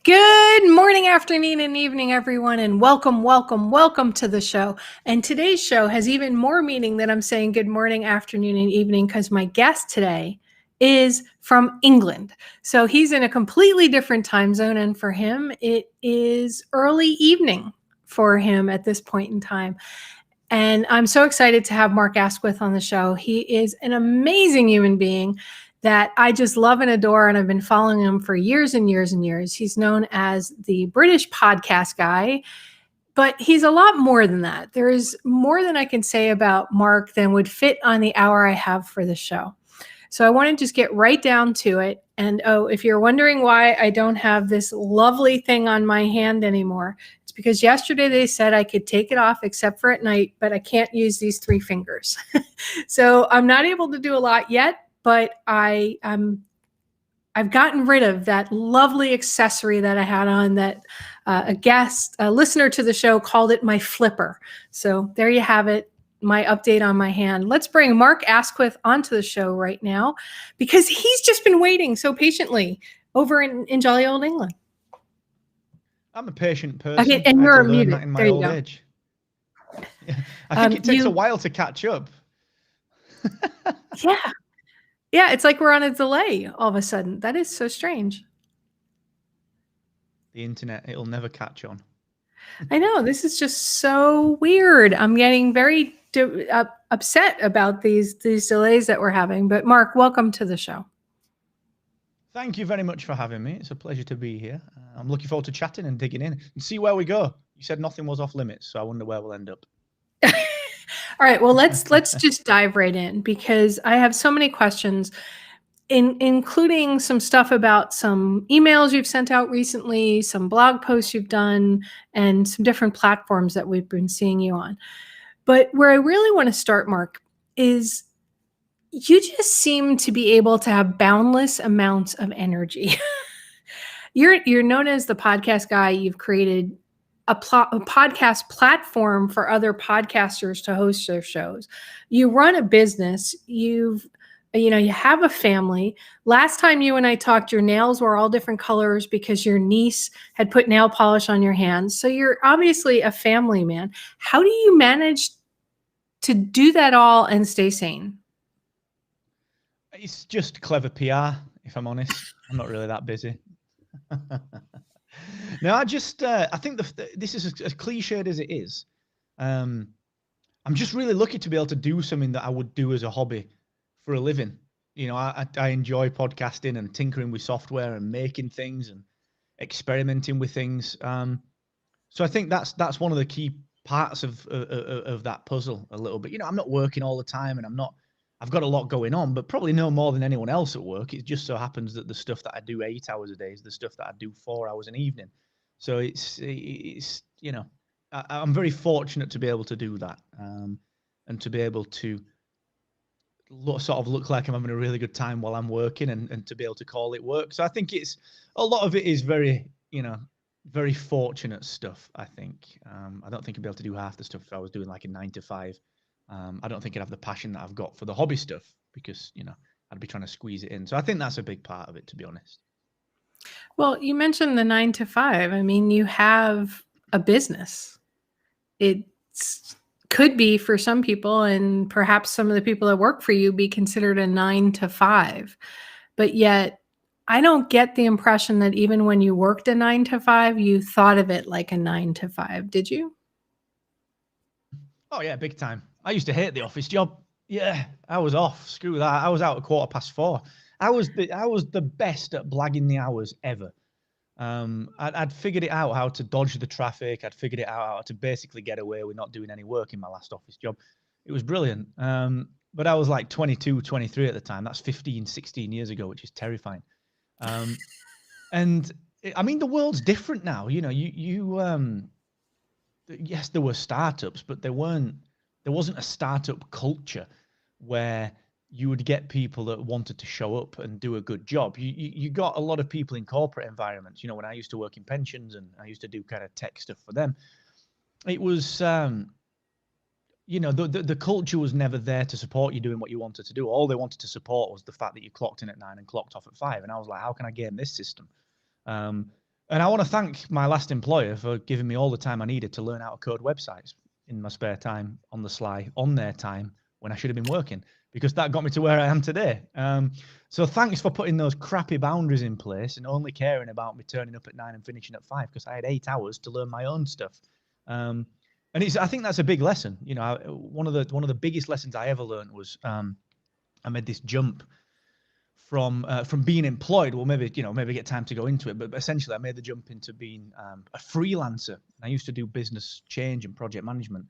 Good morning, afternoon, and evening, everyone, and welcome, welcome, welcome to the show. And today's show has even more meaning than I'm saying good morning, afternoon, and evening, because my guest today is from England. So he's in a completely different time zone, and for him, it is early evening for him at this point in time. And I'm so excited to have Mark Asquith on the show. He is an amazing human being that I just love and adore, and I've been following him for years and years and years. He's known as the British podcast guy, but he's a lot more than that. There is more than I can say about Mark than would fit on the hour I have for the show. So I want to just get right down to it. And if you're wondering why I don't have this lovely thing on my hand anymore, it's because yesterday they said I could take it off except for at night, but I can't use these 3 fingers. So I'm not able to do a lot yet. But I've gotten rid of that lovely accessory that I had on that a listener to the show called it my flipper. So there you have it, my update on my hand. Let's bring Mark Asquith onto the show right now because he's just been waiting so patiently over in jolly old England. I'm a patient person. Okay, and you're muted. That in my old age. I think it takes a while to catch up. Yeah. Yeah, it's like we're on a delay all of a sudden. That is so strange. The internet, it'll never catch on. I know. This is just so weird. I'm getting very upset about these delays that we're having. But Mark, welcome to the show. Thank you very much for having me. It's a pleasure to be here. I'm looking forward to chatting and digging in and see where we go. You said nothing was off limits, so I wonder where we'll end up. All right, well, let's just dive right in because I have so many questions, including some stuff about some emails you've sent out recently, some blog posts you've done, and some different platforms that we've been seeing you on. But where I really want to start, Mark, is you just seem to be able to have boundless amounts of energy. You're known as the podcast guy. You've created a podcast platform for other podcasters to host their shows. You run a business. You have a family. Last time you and I talked, your nails were all different colors because your niece had put nail polish on your hands. So you're obviously a family man. How do you manage to do that all and stay sane? It's just clever PR, if I'm honest. I'm not really that busy. No, I think this is as cliched as it is. I'm just really lucky to be able to do something that I would do as a hobby for a living. You know, I enjoy podcasting and tinkering with software and making things and experimenting with things. So I think that's one of the key parts of that puzzle a little bit. You know, I'm not working all the time and I've got a lot going on, but probably no more than anyone else at work. It just so happens that the stuff that I do 8 hours a day is the stuff that I do 4 hours an evening. So it's you know, I'm very fortunate to be able to do that and to be able to sort of look like I'm having a really good time while I'm working and to be able to call it work. So I think it's a lot of it is very, very fortunate stuff, I think. I don't think I'd be able to do half the stuff if I was doing like a 9 to 5. I don't think I'd have the passion that I've got for the hobby stuff because, I'd be trying to squeeze it in. So I think that's a big part of it, to be honest. Well, you mentioned the 9 to 5. I mean, you have a business. It could be for some people, and perhaps some of the people that work for you be considered a 9 to 5. But yet, I don't get the impression that even when you worked a 9 to 5, you thought of it like a 9 to 5. Did you? Oh, yeah, big time. I used to hate the office job. Yeah, I was off. Screw that. I was out at 4:15. I was the best at blagging the hours ever. I'd figured it out how to dodge the traffic. I'd figured it out how to basically get away with not doing any work in my last office job. It was brilliant. But I was like 22, 23 at the time. That's 15, 16 years ago, which is terrifying. And I mean, the world's different now. Yes, there were startups, but there wasn't a startup culture where you would get people that wanted to show up and do a good job. You got a lot of people in corporate environments. When I used to work in pensions and I used to do kind of tech stuff for them, it was, the culture was never there to support you doing what you wanted to do. All they wanted to support was the fact that you clocked in at 9 and clocked off at 5. And I was like, how can I game this system? And I want to thank my last employer for giving me all the time I needed to learn how to code websites in my spare time, on the sly, on their time, when I should have been working, because that got me to where I am today. So thanks for putting those crappy boundaries in place and only caring about me turning up at 9 and finishing at 5, because I had 8 hours to learn my own stuff. And I think that's a big lesson. You know, one of the biggest lessons I ever learned was I made this jump from being employed. Well, maybe get time to go into it, but essentially I made the jump into being a freelancer. I used to do business change and project management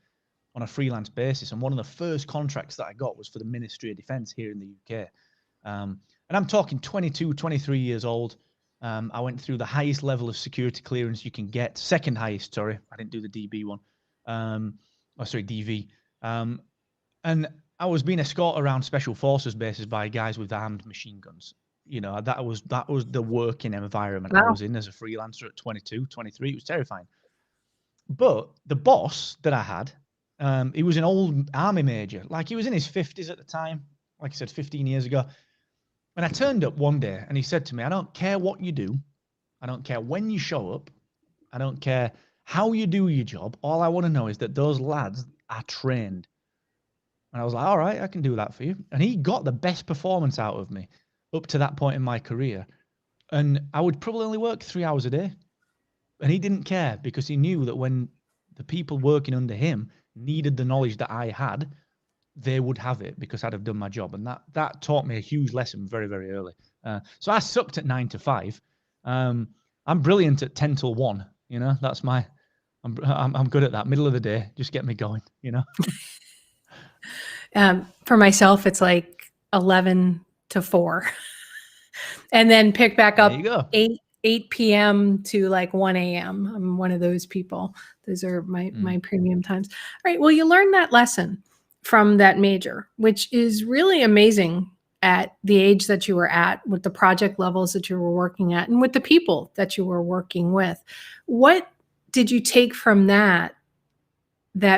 on a freelance basis, and one of the first contracts that I got was for the Ministry of Defence here in the UK. And I'm talking 22, 23 years old. I went through the highest level of security clearance you can get, second highest, sorry. I didn't do the DB one. DV. And I was being escorted around special forces bases by guys with armed machine guns. You know, that was the working environment I was in as a freelancer at 22, 23. It was terrifying. But the boss that I had, he was an old army major. Like, he was in his 50s at the time. Like I said, 15 years ago. And I turned up one day and he said to me, I don't care what you do. I don't care when you show up. I don't care how you do your job. All I want to know is that those lads are trained. And I was like, all right, I can do that for you. And he got the best performance out of me up to that point in my career. And I would probably only work 3 hours a day. And he didn't care, because he knew that when the people working under him needed the knowledge that I had, they would have it because I'd have done my job. And that taught me a huge lesson very, very early. So I sucked at 9 to 5. I'm brilliant at 10 till 1. You know, that's I'm good at that. Middle of the day, just get me going, you know. For myself, it's like 11 to 4. And then pick back up 8 p.m. to like 1 a.m. I'm one of those people. Those are my premium times. All right. Well, you learned that lesson from that major, which is really amazing at the age that you were at, with the project levels that you were working at, and with the people that you were working with. What did you take from that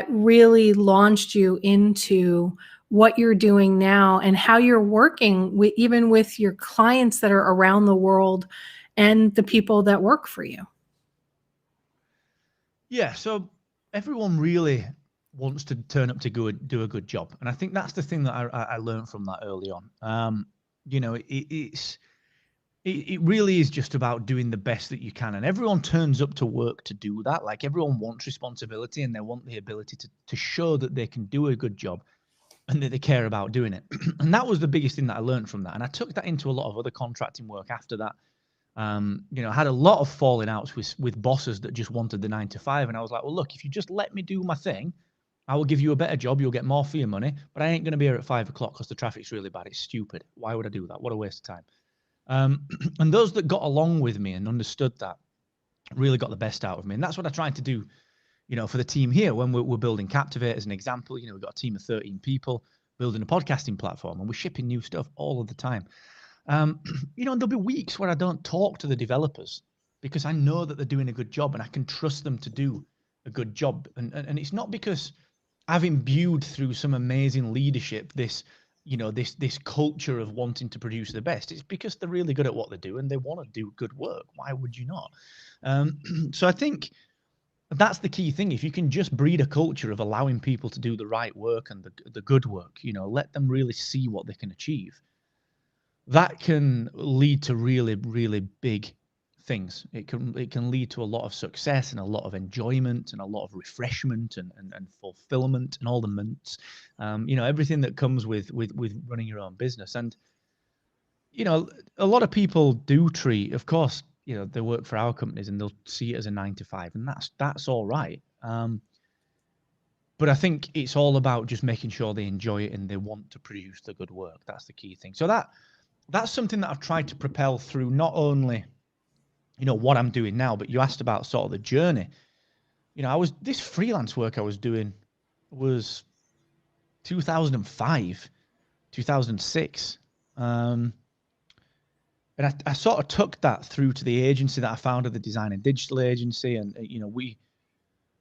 really launched you into what you're doing now, and how you're working with, even with your clients that are around the world and the people that work for you? Yeah, so everyone really wants to turn up to do a good job. And I think that's the thing that I learned from that early on. You know, it really is just about doing the best that you can. And everyone turns up to work to do that. Like, everyone wants responsibility, and they want the ability to show that they can do a good job and that they care about doing it. And that was the biggest thing that I learned from that. And I took that into a lot of other contracting work after that. You know, I had a lot of falling outs with bosses that just wanted the 9 to 5. And I was like, well, look, if you just let me do my thing, I will give you a better job. You'll get more for your money, but I ain't going to be here at 5 o'clock because the traffic's really bad. It's stupid. Why would I do that? What a waste of time. And those that got along with me and understood that really got the best out of me. And that's what I tried to do, you know, for the team here when we're building Captivate as an example. You know, we've got a team of 13 people building a podcasting platform, and we're shipping new stuff all of the time. You know, and there'll be weeks where I don't talk to the developers because I know that they're doing a good job and I can trust them to do a good job. And it's not because I've imbued through some amazing leadership this culture of wanting to produce the best. It's because they're really good at what they do and they want to do good work. Why would you not? So I think that's the key thing. If you can just breed a culture of allowing people to do the right work and the good work, you know, let them really see what they can achieve, that can lead to really, really big things. It can lead to a lot of success and a lot of enjoyment and a lot of refreshment and fulfillment and all the months, you know, everything that comes with running your own business. And, you know, a lot of people do treat, of course, you know, they work for our companies and they'll see it as a 9 to 5, and that's all right. But I think it's all about just making sure they enjoy it and they want to produce the good work. That's the key thing. So that's something that I've tried to propel through not only, you know, what I'm doing now, but you asked about sort of the journey. You know, this freelance work I was doing was 2005, 2006. And I sort of took that through to the agency that I founded, the design and digital agency. And, you know,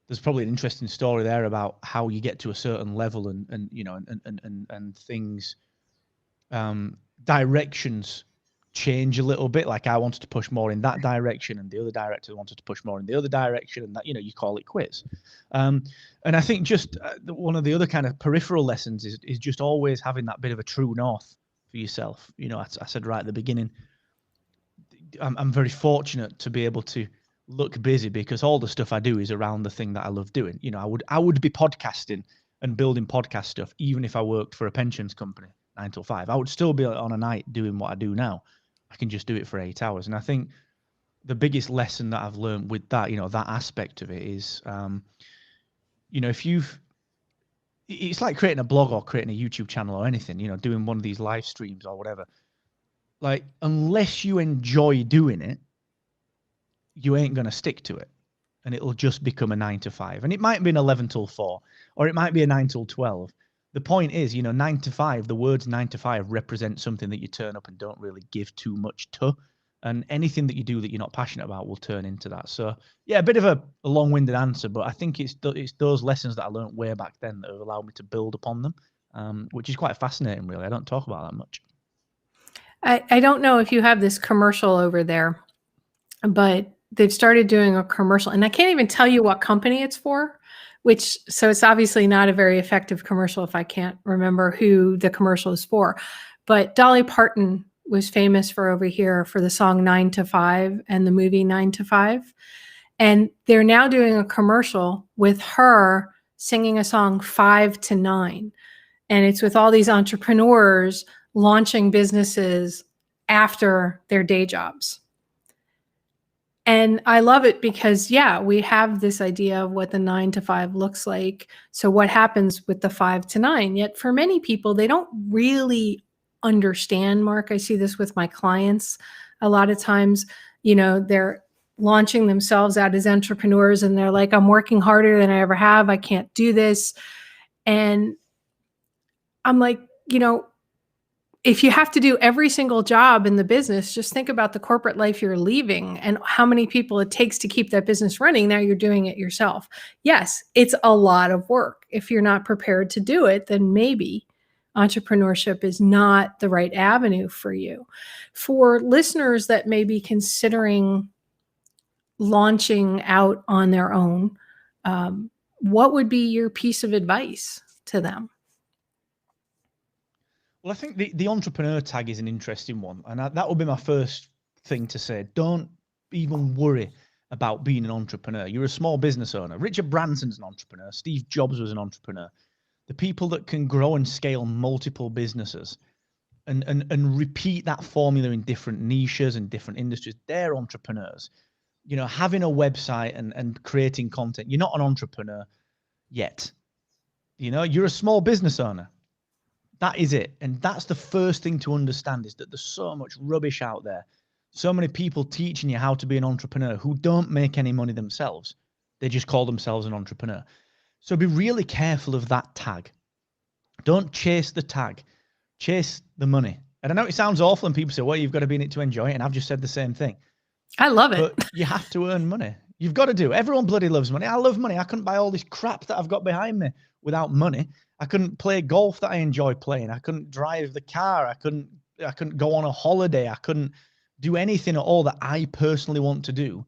there's probably an interesting story there about how you get to a certain level and you know, and things, directions change a little bit. Like I wanted to push more in that direction, and the other director wanted to push more in the other direction, and that, you know, you call it quits. And I think just one of the other kind of peripheral lessons is just always having that bit of a true north for yourself. You know, I said right at the beginning, I'm very fortunate to be able to look busy because all the stuff I do is around the thing that I love doing. You know, I would be podcasting and building podcast stuff even if I worked for a pensions company 9 till 5. I would still be on a night doing what I do now. I can just do it for 8 hours. And I think the biggest lesson that I've learned with that, you know, that aspect of it is, you know, it's like creating a blog or creating a YouTube channel or anything, you know, doing one of these live streams or whatever. Like, unless you enjoy doing it, you ain't going to stick to it. And it'll just become a 9 to 5. And it might be an 11 till 4, or it might be a 9 till 12. The point is, you know, 9 to 5, the words 9 to 5 represent something that you turn up and don't really give too much to. And anything that you do that you're not passionate about will turn into that. So, yeah, a bit of a long-winded answer, but I think it's those lessons that I learned way back then that have allowed me to build upon them, which is quite fascinating, really. I don't talk about that much. I don't know if you have this commercial over there, but they've started doing a commercial, and I can't even tell you what company it's for, so it's obviously not a very effective commercial if I can't remember who the commercial is for. But Dolly Parton was famous for over here for the song 9 to 5 and the movie 9 to 5. And they're now doing a commercial with her singing a song 5 to 9. And it's with all these entrepreneurs launching businesses after their day jobs. And I love it because, yeah, we have this idea of what the 9 to 5 looks like. So what happens with the 5 to 9? Yet for many people, they don't really understand, Mark. I see this with my clients. A lot of times, you know, they're launching themselves out as entrepreneurs and they're like, I'm working harder than I ever have. I can't do this. And I'm like, you know, if you have to do every single job in the business, just think about the corporate life you're leaving and how many people it takes to keep that business running. Now you're doing it yourself. Yes, it's a lot of work. If you're not prepared to do it, then maybe entrepreneurship is not the right avenue for you. For listeners that may be considering launching out on their own, what would be your piece of advice to them? Well, I think the entrepreneur tag is an interesting one. And that would be my first thing to say. Don't even worry about being an entrepreneur. You're a small business owner. Richard Branson's an entrepreneur. Steve Jobs was an entrepreneur. The people that can grow and scale multiple businesses and repeat that formula in different niches and different industries, they're entrepreneurs. You know, having a website and creating content, you're not an entrepreneur yet. You know, you're a small business owner. That is it. And that's the first thing to understand, is that there's so much rubbish out there. So many people teaching you how to be an entrepreneur who don't make any money themselves. They just call themselves an entrepreneur. So be really careful of that tag. Don't chase the tag. Chase the money. And I know it sounds awful and people say, well, you've got to be in it to enjoy it. And I've just said the same thing. I love it. But you have to earn money. You've got to do. Everyone bloody loves money. I love money. I couldn't buy all this crap that I've got behind me without money. I couldn't play golf that I enjoy playing. I couldn't drive the car. I couldn't go on a holiday. I couldn't do anything at all that I personally want to do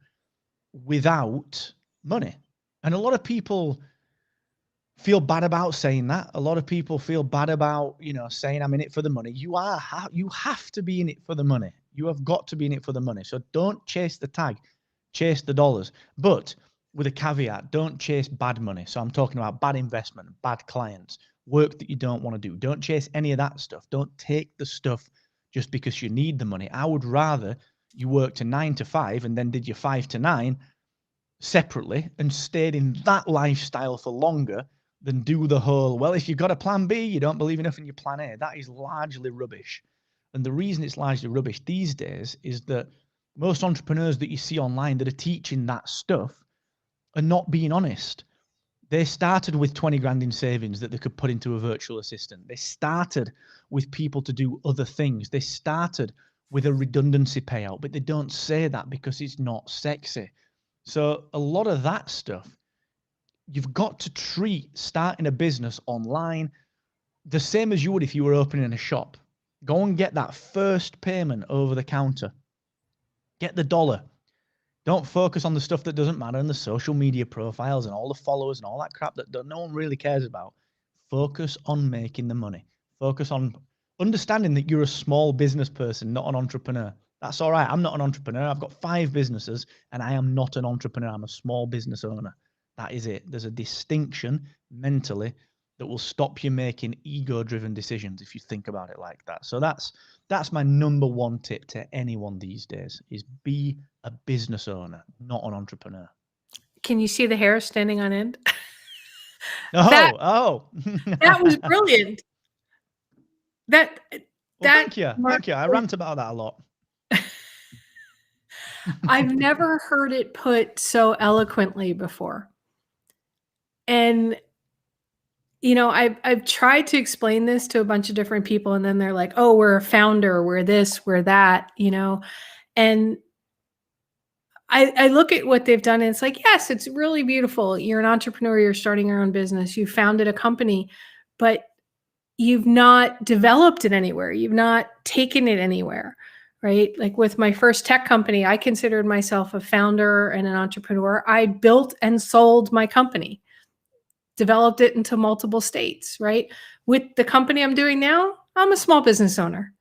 without money. And a lot of people feel bad about saying that. A lot of people feel bad about, you know, saying I'm in it for the money. You have to be in it for the money. You have got to be in it for the money. So don't chase the tag, chase the dollars. But with a caveat, don't chase bad money. So I'm talking about bad investment, bad clients, work that you don't want to do. Don't chase any of that stuff. Don't take the stuff just because you need the money. I would rather you worked a 9 to 5 and then did your 5 to 9 separately and stayed in that lifestyle for longer than do the whole, well, if you've got a plan B, you don't believe enough in your plan A. That is largely rubbish. And the reason it's largely rubbish these days is that most entrepreneurs that you see online that are teaching that stuff are not being honest. They started with 20 grand in savings that they could put into a virtual assistant. They started with people to do other things. They started with a redundancy payout, but they don't say that because it's not sexy. So a lot of that stuff, you've got to treat starting a business online the same as you would if you were opening a shop. Go and get that first payment over the counter. Get the dollar. Don't focus on the stuff that doesn't matter and the social media profiles and all the followers and all that crap that no one really cares about. Focus on making the money. Focus on understanding that you're a small business person, not an entrepreneur. That's all right. I'm not an entrepreneur. I've got 5 businesses and I am not an entrepreneur. I'm a small business owner. That is it. There's a distinction mentally that will stop you making ego-driven decisions if you think about it like that. So that's my number one tip to anyone these days is be a business owner, not an entrepreneur. Can you see the hair standing on end? That was brilliant. Thank you. I rant about that a lot. I've never heard it put so eloquently before. And, you know, I've tried to explain this to a bunch of different people, and then they're like, oh, we're a founder, we're this, we're that, you know. And I look at what they've done and it's like, yes, it's really beautiful. You're an entrepreneur, you're starting your own business, you founded a company, but you've not developed it anywhere. You've not taken it anywhere, right? Like with my first tech company, I considered myself a founder and an entrepreneur. I built and sold my company, developed it into multiple states, right? With the company I'm doing now, I'm a small business owner.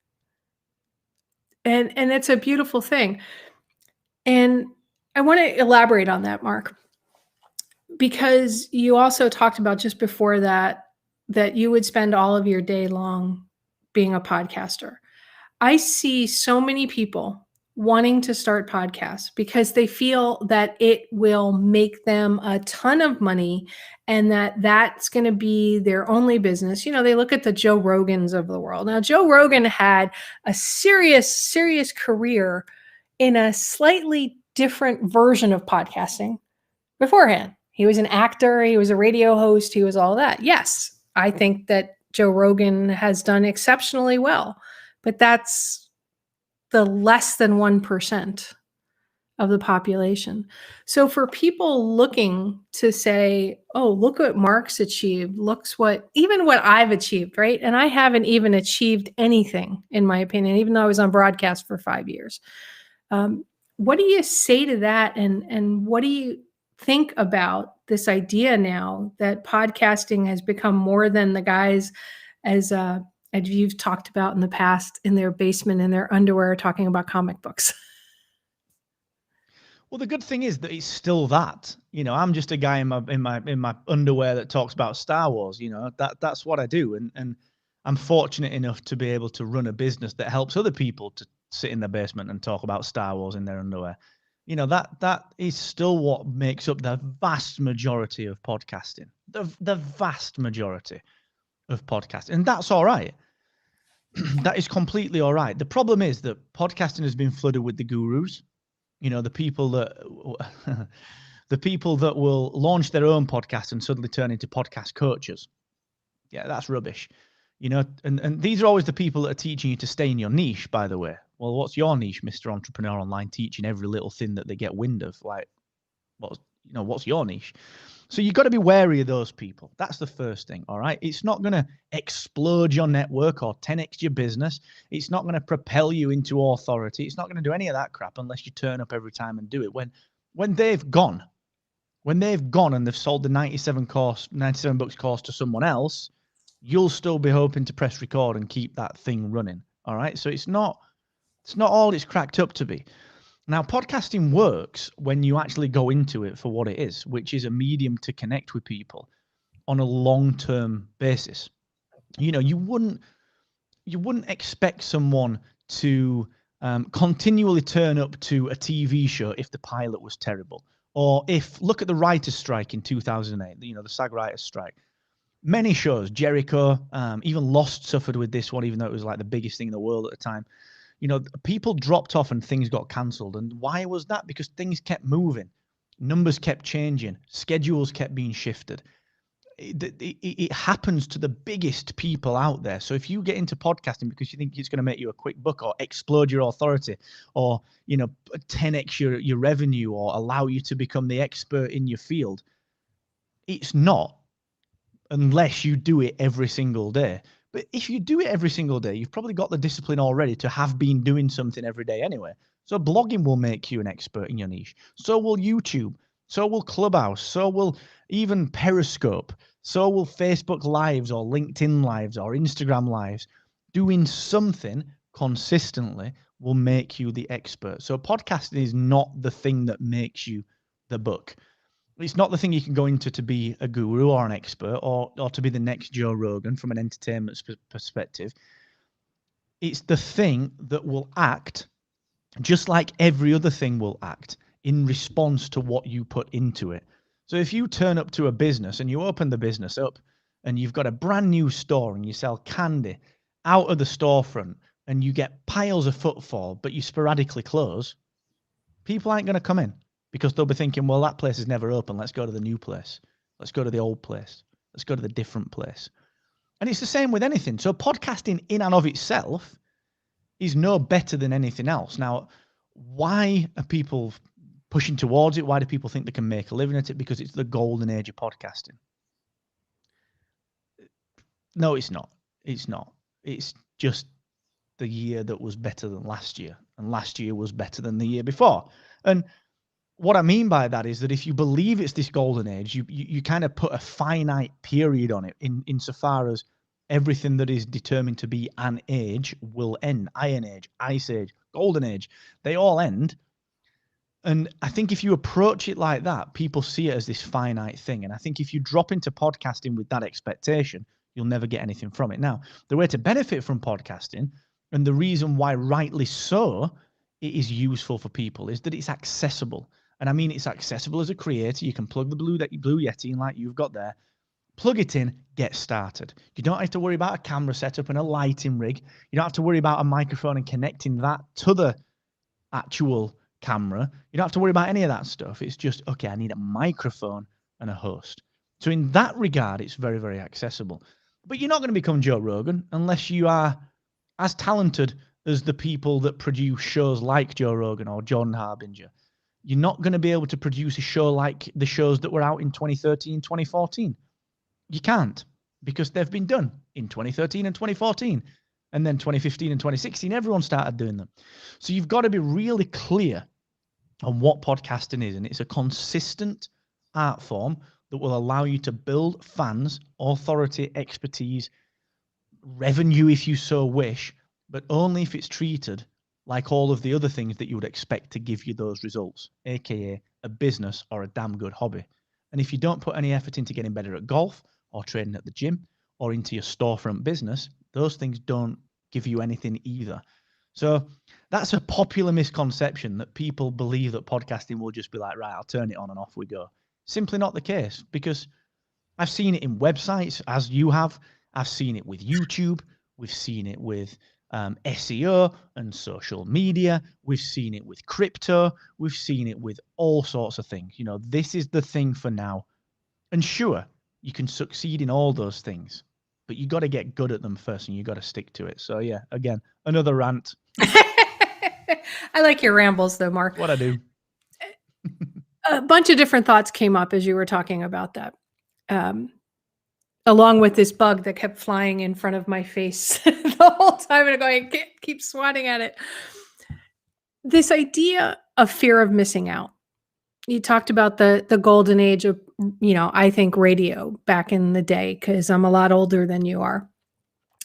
And it's a beautiful thing. And I want to elaborate on that, Mark, because you also talked about just before that you would spend all of your day long being a podcaster. I see so many people wanting to start podcasts because they feel that it will make them a ton of money and that's going to be their only business. You know, they look at the Joe Rogans of the world. Now, Joe Rogan had a serious career in a slightly different version of podcasting beforehand. He was an actor, he was a radio host, he was all that. Yes, I think that Joe Rogan has done exceptionally well, but that's the less than 1% of the population. So for people looking to say, oh, look what Mark's achieved, even what I've achieved, right? And I haven't even achieved anything, in my opinion, even though I was on broadcast for 5 years. What do you say to that? And what do you think about this idea now that podcasting has become more than the guys, as you've talked about in the past, in their basement, in their underwear, talking about comic books? Well, the good thing is that it's still that. You know, I'm just a guy in my underwear that talks about Star Wars. You know, that's what I do, and I'm fortunate enough to be able to run a business that helps other people to sit in their basement and talk about Star Wars in their underwear. You know, that is still what makes up the vast majority of podcasting. The vast majority of podcasting, and that's all right. That is completely all right. The problem is that podcasting has been flooded with the gurus. You know, the people that will launch their own podcast and suddenly turn into podcast coaches. Yeah, that's rubbish. You know, and these are always the people that are teaching you to stay in your niche, by the way. Well, what's your niche, Mr. Entrepreneur Online, teaching every little thing that they get wind of? Like, what's your niche? So you've got to be wary of those people. That's the first thing, all right? It's not going to explode your network or 10x your business. It's not going to propel you into authority. It's not going to do any of that crap unless you turn up every time and do it. When they've gone and they've sold the 97 bucks course to someone else, you'll still be hoping to press record and keep that thing running, all right? So it's not all it's cracked up to be. Now, podcasting works when you actually go into it for what it is, which is a medium to connect with people on a long-term basis. You know, you wouldn't expect someone to continually turn up to a TV show if the pilot was terrible, or look at the writers' strike in 2008. You know, the SAG writers' strike. Many shows, Jericho, even Lost suffered with this one, even though it was like the biggest thing in the world at the time. You know, people dropped off and things got cancelled. And why was that? Because things kept moving. Numbers kept changing. Schedules kept being shifted. It happens to the biggest people out there. So if you get into podcasting because you think it's going to make you a quick buck or explode your authority or, you know, 10x your revenue or allow you to become the expert in your field, it's not, unless you do it every single day. But if you do it every single day, you've probably got the discipline already to have been doing something every day anyway. So blogging will make you an expert in your niche. So will YouTube. So will Clubhouse. So will even Periscope. So will Facebook Lives or LinkedIn Lives or Instagram Lives. Doing something consistently will make you the expert. So podcasting is not the thing that makes you the book. It's not the thing you can go into to be a guru or an expert or to be the next Joe Rogan from an entertainment perspective. It's the thing that will act just like every other thing will act in response to what you put into it. So if you turn up to a business and you open the business up and you've got a brand new store and you sell candy out of the storefront and you get piles of footfall, but you sporadically close, people aren't going to come in. Because they'll be thinking, well, that place is never open. Let's go to the new place. Let's go to the old place. Let's go to the different place. And it's the same with anything. So podcasting in and of itself is no better than anything else. Now, why are people pushing towards it? Why do people think they can make a living at it? Because it's the golden age of podcasting. No, it's not. It's not. It's just the year that was better than last year. And last year was better than the year before. And what I mean by that is that if you believe it's this golden age, you kind of put a finite period on it insofar as everything that is determined to be an age will end. Iron Age, Ice Age, Golden Age, they all end. And I think if you approach it like that, people see it as this finite thing. And I think if you drop into podcasting with that expectation, you'll never get anything from it. Now, the way to benefit from podcasting, and the reason why rightly so it is useful for people, is that it's accessible. And I mean, it's accessible as a creator. You can plug the Blue Yeti in like you've got there, plug it in, get started. You don't have to worry about a camera setup and a lighting rig. You don't have to worry about a microphone and connecting that to the actual camera. You don't have to worry about any of that stuff. It's just, okay, I need a microphone and a host. So in that regard, it's very, very accessible. But you're not going to become Joe Rogan unless you are as talented as the people that produce shows like Joe Rogan or John Harbinger. You're not going to be able to produce a show like the shows that were out in 2013, 2014. You can't, because they've been done in 2013 and 2014. And then 2015 and 2016, everyone started doing them. So you've got to be really clear on what podcasting is. And it's a consistent art form that will allow you to build fans, authority, expertise, revenue if you so wish, but only if it's treated like all of the other things that you would expect to give you those results, aka a business or a damn good hobby. And if you don't put any effort into getting better at golf or training at the gym or into your storefront business, those things don't give you anything either. So that's a popular misconception that people believe that podcasting will just be like, right, I'll turn it on and off we go. Simply not the case, because I've seen it in websites, as you have. I've seen it with YouTube. We've seen it with SEO and social media. We've seen it with crypto. We've seen it with all sorts of things. You know, this is the thing for now. And sure, you can succeed in all those things, but you got to get good at them first and you got to stick to it. So yeah, again, another rant. I like your rambles though, Mark. What I do. A bunch of different thoughts came up as you were talking about that. Along with this bug that kept flying in front of my face the whole time and going, keep swatting at it. This idea of fear of missing out. You talked about the golden age of, I think radio back in the day, because I'm a lot older than you are.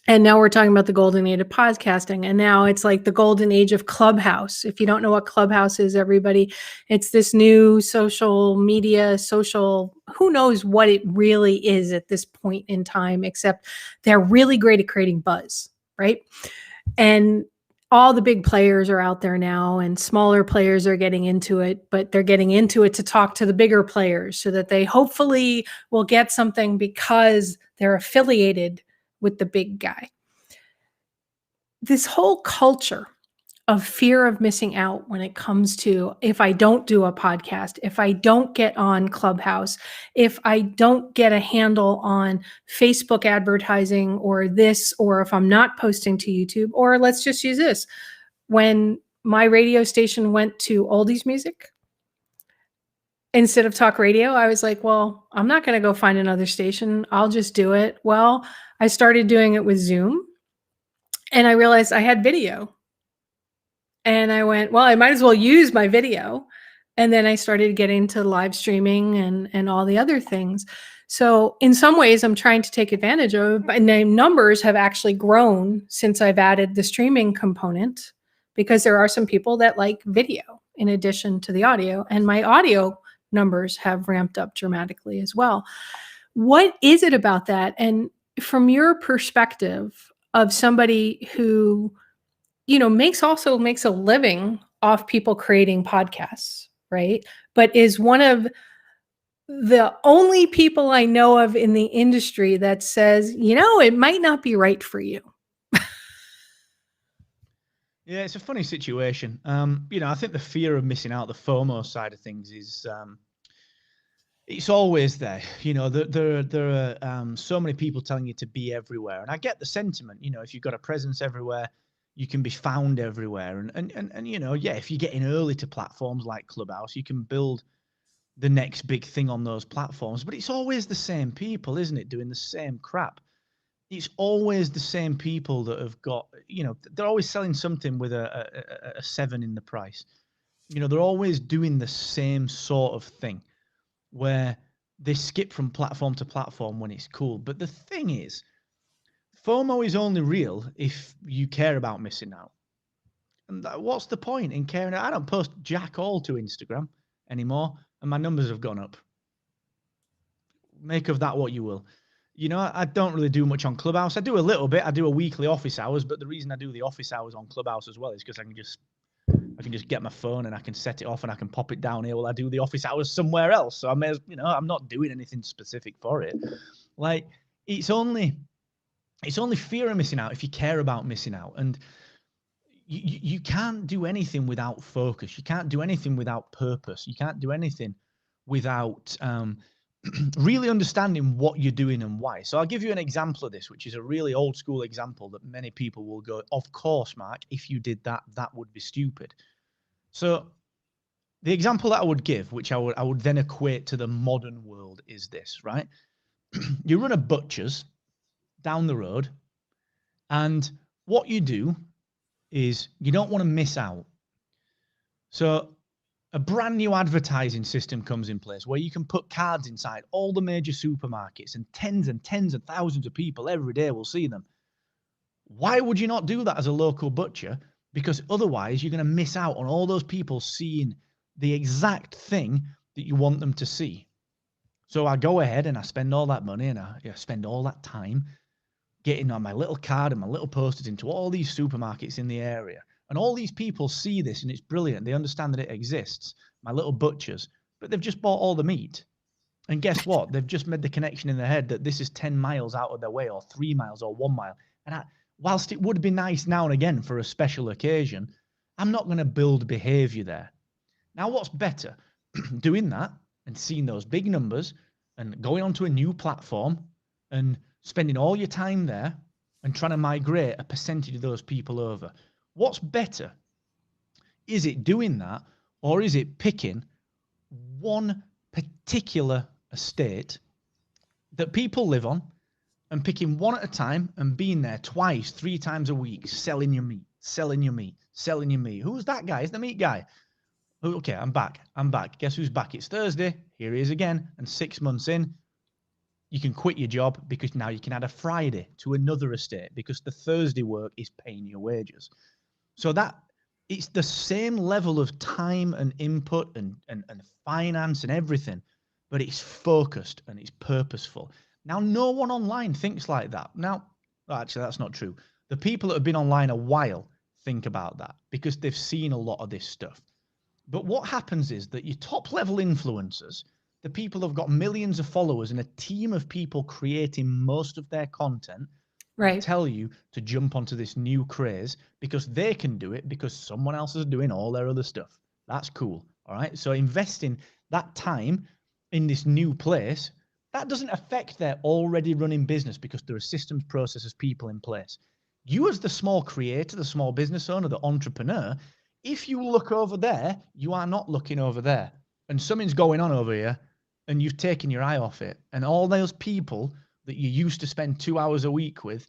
And now we're talking about the golden age of podcasting. And now it's like the golden age of Clubhouse. If you don't know what Clubhouse is, everybody, it's this new social media, who knows what it really is at this point in time, except they're really great at creating buzz, right? And all the big players are out there now, and smaller players are getting into it, but they're getting into it to talk to the bigger players so that they hopefully will get something because they're affiliated with the big guy. This whole culture of fear of missing out when it comes to, if I don't do a podcast, if I don't get on Clubhouse, if I don't get a handle on Facebook advertising or this, or if I'm not posting to YouTube, or let's just use this. When my radio station went to oldies music, instead of talk radio, I was like, well, I'm not going to go find another station. I'll just do it. Well, I started doing it with Zoom, and I realized I had video. And I went, well, I might as well use my video. And then I started getting to live streaming and all the other things. So in some ways, I'm trying to take advantage of it. And the numbers have actually grown since I've added the streaming component, because there are some people that like video in addition to the audio. And my audio numbers have ramped up dramatically as well. What is it about that? And from your perspective of somebody who makes a living off people creating podcasts, right? But is one of the only people I know of in the industry that says, it might not be right for you. Yeah, it's a funny situation. I think the fear of missing out, the FOMO side of things is, it's always there. There are so many people telling you to be everywhere. And I get the sentiment, if you've got a presence everywhere, you can be found everywhere. And if you get in early to platforms like Clubhouse, you can build the next big thing on those platforms. But it's always the same people, isn't it, doing the same crap? It's always the same people that have got, they're always selling something with a 7 in the price. They're always doing the same sort of thing where they skip from platform to platform when it's cool. But the thing is, FOMO is only real if you care about missing out. And what's the point in caring? I don't post jack all to Instagram anymore, and my numbers have gone up. Make of that what you will. I don't really do much on Clubhouse. I do a little bit. I do a weekly office hours, but the reason I do the office hours on Clubhouse as well is because I can just get my phone and I can set it off and I can pop it down here while I do the office hours somewhere else. So I may, I'm not doing anything specific for it. Like, it's only fear of missing out if you care about missing out. And you can't do anything without focus. You can't do anything without purpose. You can't do anything without really understanding what you're doing and why. So I'll give you an example of this, which is a really old school example that many people will go, of course, Mark, if you did that, that would be stupid. So the example that I would give, which I would then equate to the modern world, is this, right? You run a butcher's down the road, and what you do is you don't want to miss out. So a brand new advertising system comes in place where you can put cards inside all the major supermarkets, and tens of thousands of people every day will see them. Why would you not do that as a local butcher? Because otherwise you're going to miss out on all those people seeing the exact thing that you want them to see. So I go ahead and I spend all that money and I spend all that time getting on my little card and my little posters into all these supermarkets in the area. And all these people see this and it's brilliant. They understand that it exists, my little butchers, but they've just bought all the meat. And guess what? They've just made the connection in their head that this is 10 miles out of their way, or 3 miles, or 1 mile. And whilst it would be nice now and again for a special occasion, I'm not going to build behavior there. Now, what's better? Doing that and seeing those big numbers and going onto a new platform and spending all your time there and trying to migrate a percentage of those people over. What's better? Is it doing that, or is it picking one particular estate that people live on and picking one at a time and being there twice, 3 times a week, selling your meat, selling your meat, selling your meat? Who's that guy? It's the meat guy. Okay, I'm back. Guess who's back? It's Thursday. Here he is again. And 6 months in, you can quit your job because now you can add a Friday to another estate because the Thursday work is paying your wages. So that it's the same level of time and input and finance and everything, but it's focused and it's purposeful. Now, no one online thinks like that. Now, actually, that's not true. The people that have been online a while think about that because they've seen a lot of this stuff. But what happens is that your top level influencers, the people who've got millions of followers and a team of people creating most of their content, right, tell you to jump onto this new craze because they can do it because someone else is doing all their other stuff. That's cool. All right. So investing that time in this new place, that doesn't affect their already running business because there are systems, processes, people in place. You as the small creator, the small business owner, the entrepreneur, if you look over there, you are not looking over there. and something's going on over here and you've taken your eye off it, and all those people that you used to spend 2 hours a week with,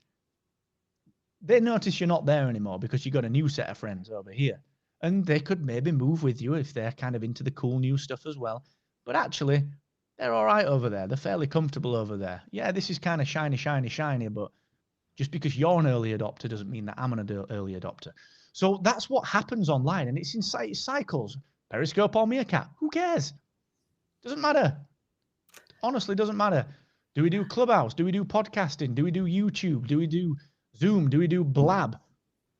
they notice you're not there anymore because you've got a new set of friends over here. And they could maybe move with you if they're kind of into the cool new stuff as well. But actually, they're all right over there. They're fairly comfortable over there. Yeah, this is kind of shiny, but just because you're an early adopter doesn't mean that I'm an early adopter. So that's what happens online, and it's in cycles. Periscope or Meerkat, who cares? Doesn't matter. Honestly, doesn't matter. Do we do Clubhouse? Do we do podcasting? Do we do YouTube? Do we do Zoom? Do we do Blab?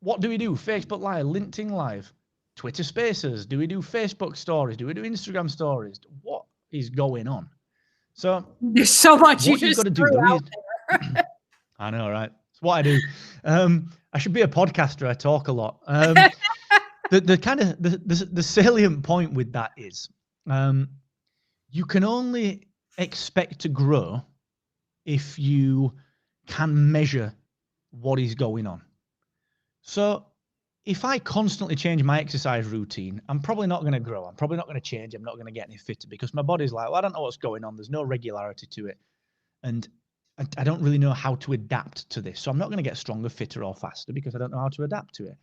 What do we do? Facebook Live, LinkedIn Live, Twitter Spaces. Do we do Facebook Stories? Do we do Instagram Stories? What is going on? So there's so much what you've got to do is, I know, right? It's what I do. I should be a podcaster. I talk a lot. The kind of the salient point with that is, you can only expect to grow if you can measure what is going on. So if I constantly change my exercise routine, I'm probably not going to grow. I'm probably not going to change. I'm not going to get any fitter because my body's like, well, I don't know what's going on. There's no regularity to it. And I don't really know how to adapt to this. So I'm not going to get stronger, fitter, or faster because I don't know how to adapt to it.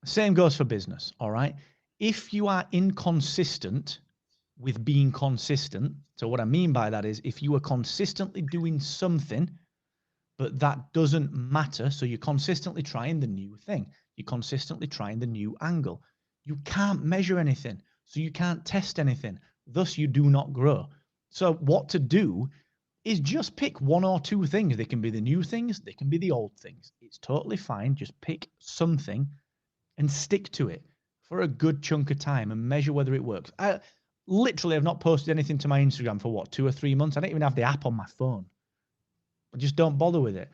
Same goes for business, all right? If you are inconsistent with being consistent, so what I mean by that is if you are consistently doing something, but that doesn't matter, so you're consistently trying the new thing, you're consistently trying the new angle, you can't measure anything, so you can't test anything, thus you do not grow. So what to do is just pick one or two things. They can be the new things, they can be the old things. It's totally fine. Just pick something and stick to it for a good chunk of time and measure whether it works. I literally have not posted anything to my Instagram for what, 2 or 3 months. I don't even have the app on my phone. I just don't bother with it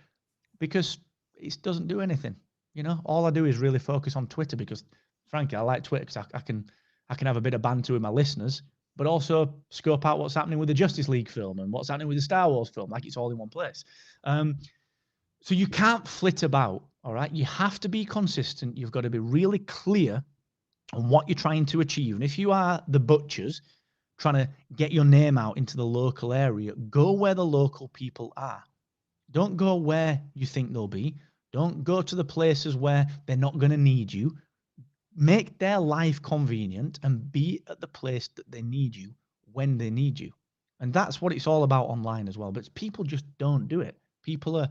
because it doesn't do anything. You know, all I do is really focus on Twitter because, frankly, I like Twitter because I can have a bit of banter with my listeners, but also scope out what's happening with the Justice League film and what's happening with the Star Wars film. Like, it's all in one place. So you can't flit about, all right? You have to be consistent. You've got to be really clear on what you're trying to achieve. And if you are the butchers trying to get your name out into the local area, go where the local people are. Don't go where you think they'll be. Don't go to the places where they're not going to need you. Make their life convenient and be at the place that they need you when they need you. And that's what it's all about online as well. But people just don't do it. People are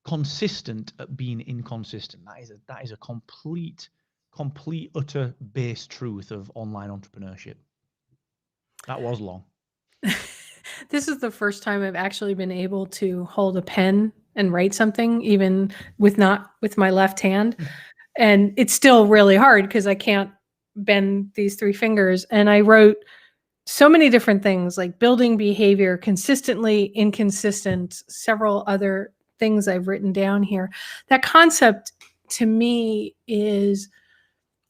consistent at being inconsistent. That is a complete, utter base truth of online entrepreneurship. That was long. This is the first time I've actually been able to hold a pen and write something, even not with my left hand. And it's still really hard because I can't bend these 3 fingers. And I wrote so many different things like building behavior, consistently inconsistent, several other things I've written down here. That concept to me is,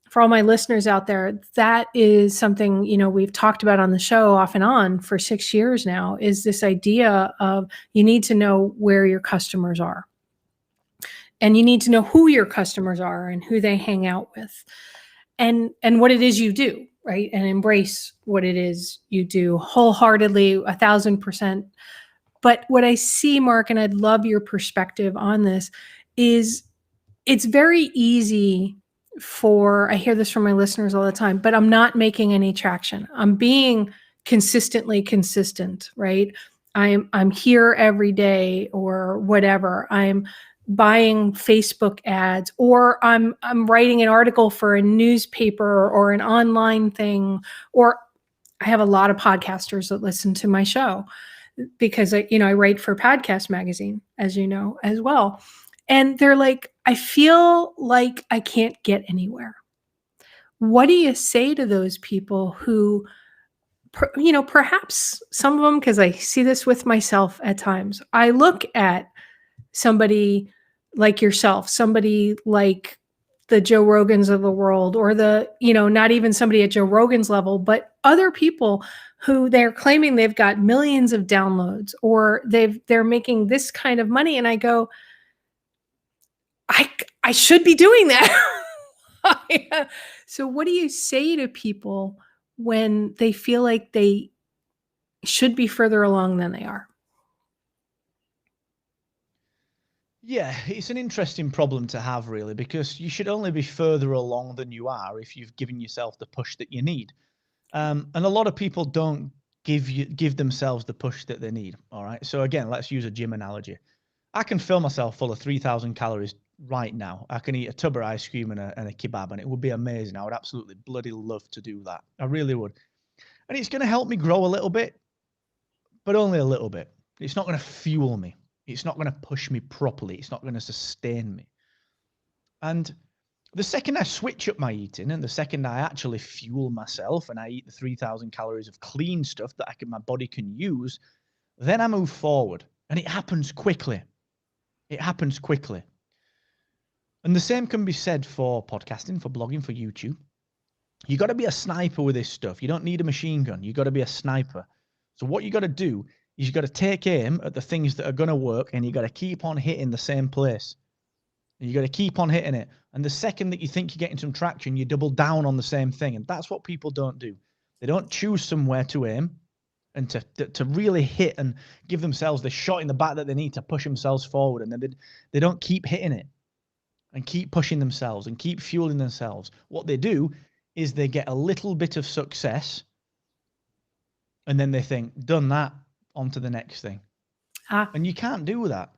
for all my listeners out there, that is something, you know, we've talked about on the show off and on for 6 years now, is this idea of you need to know where your customers are. And you need to know who your customers are and who they hang out with and what it is you do, right? And embrace what it is you do wholeheartedly, 1,000%. But what I see, Mark, and I'd love your perspective on this, is it's very easy I hear this from my listeners all the time, but I'm not making any traction. I'm being consistently consistent, right? I'm here every day or whatever. I'm buying Facebook ads, or I'm writing an article for a newspaper or an online thing, or I have a lot of podcasters that listen to my show because I write for Podcast Magazine, as you know, as well. And they're like, I feel like I can't get anywhere. What do you say to those people who, perhaps some of them, because I see this with myself at times, I look at somebody like yourself, somebody like the Joe Rogans of the world, or not even somebody at Joe Rogan's level, but other people who they're claiming they've got millions of downloads or they're making this kind of money. And I go, I should be doing that. So what do you say to people when they feel like they should be further along than they are? Yeah, it's an interesting problem to have, really, because you should only be further along than you are if you've given yourself the push that you need. And a lot of people don't give themselves the push that they need. All right. So again, let's use a gym analogy. I can fill myself full of 3,000 calories right now. I can eat a tub of ice cream and a kebab, and it would be amazing. I would absolutely bloody love to do that. I really would. And it's going to help me grow a little bit, but only a little bit. It's not going to fuel me. It's not going to push me properly. It's not going to sustain me. And the second I switch up my eating and the second I actually fuel myself and I eat the 3,000 calories of clean stuff that my body can use, then I move forward. And it happens quickly. It happens quickly. And the same can be said for podcasting, for blogging, for YouTube. You got to be a sniper with this stuff. You don't need a machine gun. You got to be a sniper. So what you got to do is you got to take aim at the things that are going to work, and you got to keep on hitting the same place. You got to keep on hitting it. And the second that you think you're getting some traction, you double down on the same thing. And that's what people don't do. They don't choose somewhere to aim and to really hit and give themselves the shot in the back that they need to push themselves forward. And then they don't keep hitting it and keep pushing themselves and keep fueling themselves. What they do is they get a little bit of success and then they think, done that, on to the next thing. And you can't do that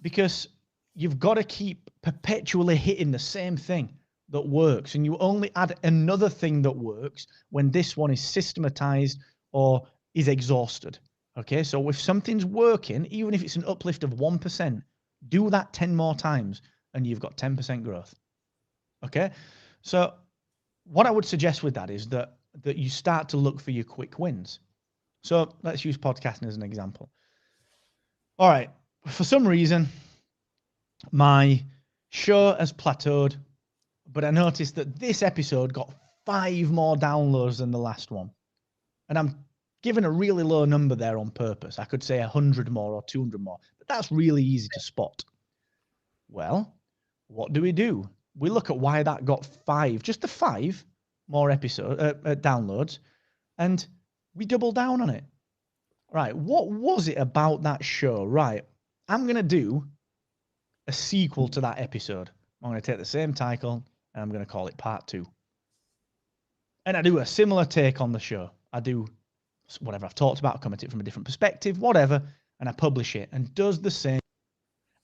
because you've got to keep perpetually hitting the same thing that works. And you only add another thing that works when this one is systematized or is exhausted. Okay, so if something's working, even if it's an uplift of 1%, do that 10 more times and you've got 10% growth. Okay, so what I would suggest with that is that you start to look for your quick wins. So let's use podcasting as an example. All right, for some reason, my show has plateaued, but I noticed that this episode got 5 more downloads than the last one. And I'm giving a really low number there on purpose. I could say 100 more or 200 more, but that's really easy to spot. Well, what do? We look at why that got 5, just the 5 more downloads, and we double down on it. Right, what was it about that show? Right, I'm going to do a sequel to that episode. I'm going to take the same title and I'm going to call it Part 2. And I do a similar take on the show. I do whatever I've talked about, come at it from a different perspective, whatever, and I publish it and does the same.